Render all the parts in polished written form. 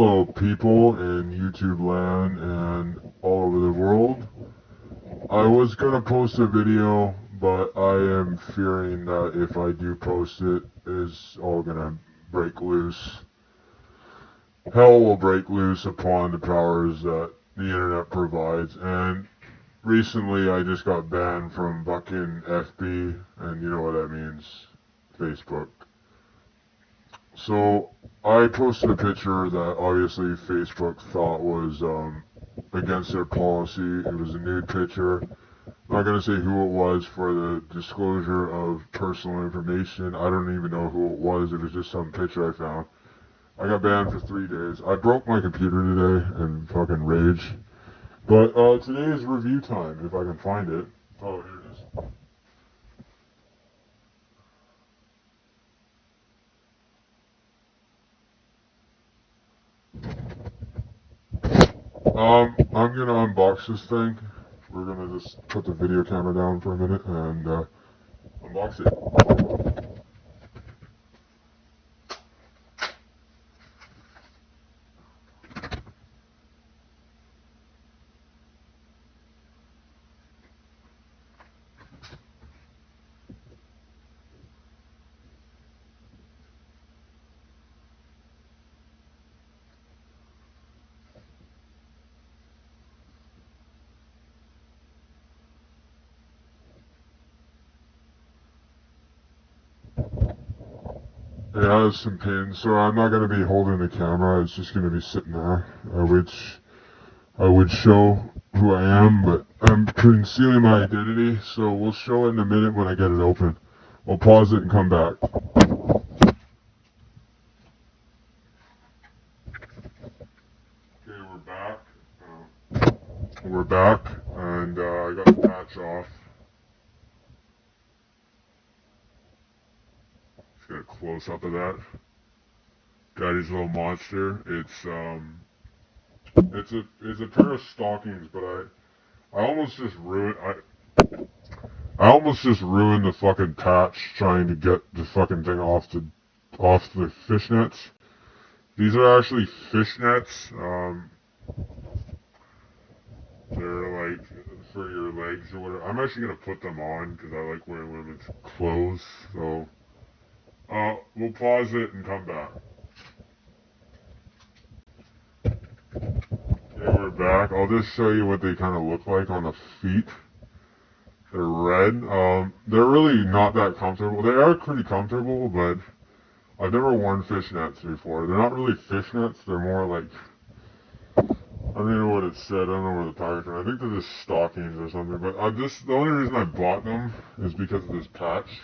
Hello people in YouTube land and all over the world. I was gonna post a video, but I am fearing that if I do post it, it's all gonna break loose. Hell will break loose upon the powers that the internet provides, and recently I just got banned from fucking FB, and you know what that means, Facebook. So I posted a picture that obviously Facebook thought was against their policy. It was a nude picture. I'm not going to say who it was for the disclosure of personal information. I don't even know who it was. It was just some picture I found. I got banned for 3 days. I broke my computer today and fucking rage. But today is review time, if I can find it. Oh, here it is. I'm gonna unbox this thing. We're gonna just put the video camera down for a minute and unbox it. It has some pins, so I'm not gonna be holding the camera. It's just gonna be sitting there, which I would show who I am, but I'm concealing my identity. So we'll show it in a minute when I get it open. We'll pause it and come back. Okay, we're back. We're back, and I got the patch off. Just get a close up of that. Daddy's little monster. It's a pair of stockings, but I almost just ruined I almost just ruined the fucking patch trying to get the fucking thing off the fishnets. These are actually fishnets. They're like for your legs or whatever. I'm actually gonna put them on because I like wearing women's clothes. So we'll pause it and come back. Okay, we're back. I'll just show you what they kind of look like on the feet. They're red. They're really not that comfortable. They are pretty comfortable, but I've never worn fishnets before. They're not really fishnets. They're more like, I don't even know what it said. I don't know where the packaging. I think they're just stockings or something. But the only reason I bought them is because of this patch.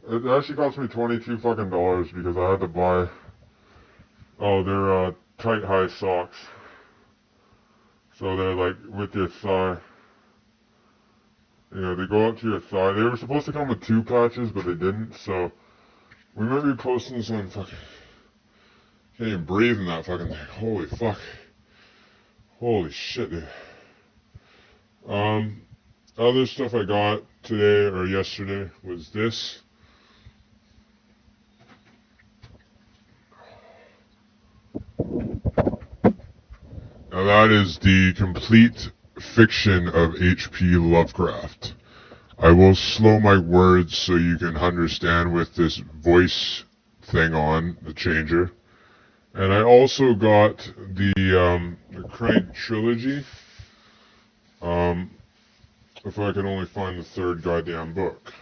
It actually cost me $22 fucking because I had to buy. Oh, they're tight high socks. So they're like with your thigh. You know, they go up to your thigh. They were supposed to come with 2 patches, but they didn't. So we might be posting this on fucking. Can't even breathe in that fucking thing. Holy fuck. Holy shit, dude. Other stuff I got today or yesterday was this. Now that is the complete fiction of H.P. Lovecraft. I will slow my words so you can understand with this voice thing on, the changer. And I also got the Crank trilogy. If I can only find the 3rd goddamn book.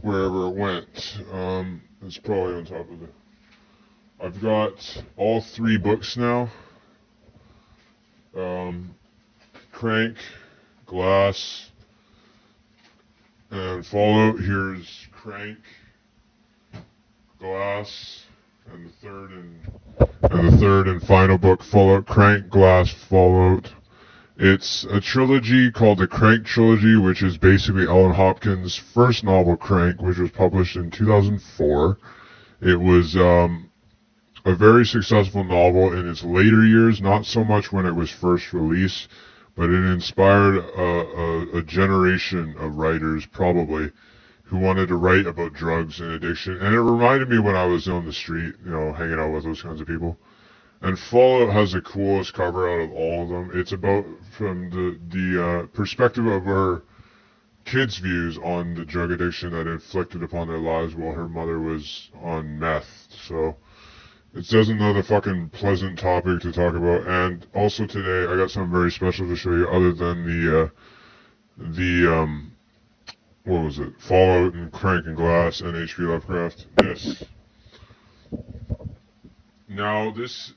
Wherever it went. It's probably on top of it. I've got all 3 books now. Crank, Glass, and Fallout. Here's Crank, Glass, and the third and final book, Fallout, Crank, Glass, Fallout. It's a trilogy called the Crank Trilogy, which is basically Ellen Hopkins' first novel, Crank, which was published in 2004. It was a very successful novel in its later years, not so much when it was first released, but it inspired a generation of writers, probably, who wanted to write about drugs and addiction. And it reminded me when I was on the street, you know, hanging out with those kinds of people. And Fallout has the coolest cover out of all of them. It's about from the perspective of her kids' views on the drug addiction that inflicted upon their lives while her mother was on meth. So it's just another fucking pleasant topic to talk about. And also today, I got something very special to show you other than the what was it? Fallout and Crank and Glass and H.P. Lovecraft. Now this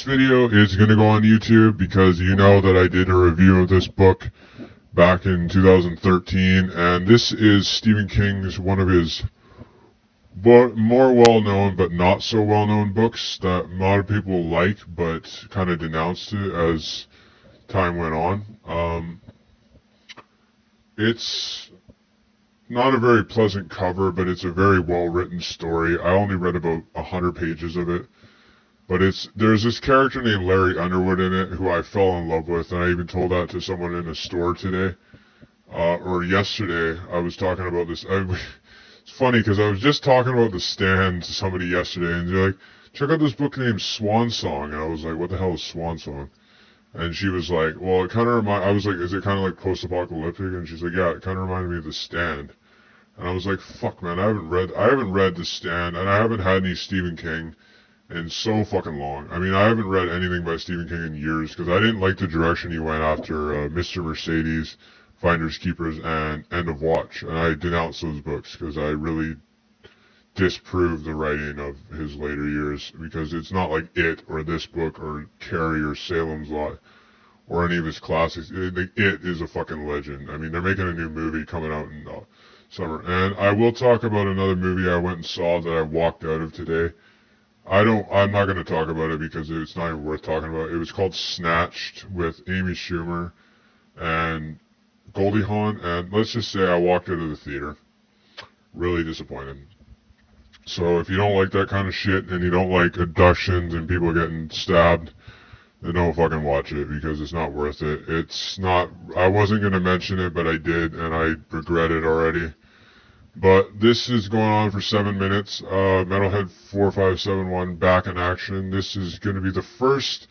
video is going to go on YouTube because you know that I did a review of this book back in 2013, and this is Stephen King's one of his more well-known but not so well-known books that a lot of people like but kind of denounced it as time went on. It's not a very pleasant cover, but it's a very well-written story. I only read about 100 pages of it. But there's this character named Larry Underwood in it who I fell in love with, and I even told that to someone in a store today, or yesterday. I was talking about this. It's funny because I was just talking about The Stand to somebody yesterday, and they're like, check out this book named Swan Song, and I was like, what the hell is Swan Song? And she was like, well, it kind of I was like, is it kind of like post-apocalyptic? And she's like, yeah, it kind of reminded me of The Stand. And I was like, fuck, man, I haven't read The Stand, and I haven't had any Stephen King in so fucking long. I mean, I haven't read anything by Stephen King in years because I didn't like the direction he went after Mr. Mercedes, Finders Keepers, and End of Watch. And I denounced those books because I really disproved the writing of his later years because it's not like It or this book or Carrie or Salem's Lot or any of his classics. It is a fucking legend. I mean, they're making a new movie coming out in summer. And I will talk about another movie I went and saw that I walked out of today. I'm not going to talk about it because it's not even worth talking about. It was called Snatched with Amy Schumer and Goldie Hawn, and let's just say I walked out of the theater really disappointed. So if you don't like that kind of shit and you don't like abductions and people getting stabbed, then don't fucking watch it because it's not worth it. It's not, I wasn't going to mention it, but I did, and I regret it already. But this is going on for 7 minutes. Metalhead 4571 back in action. This is going to be the first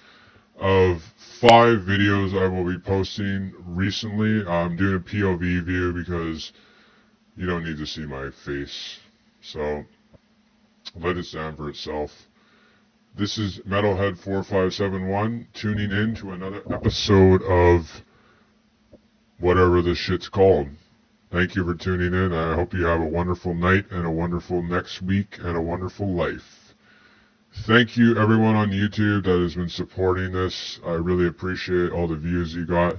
of 5 videos I will be posting recently. I'm doing a POV view because you don't need to see my face. So let it stand for itself. This is Metalhead 4571 tuning in to another episode of whatever this shit's called. Thank you for tuning in. I hope you have a wonderful night and a wonderful next week and a wonderful life. Thank you everyone on YouTube that has been supporting this. I really appreciate all the views you got.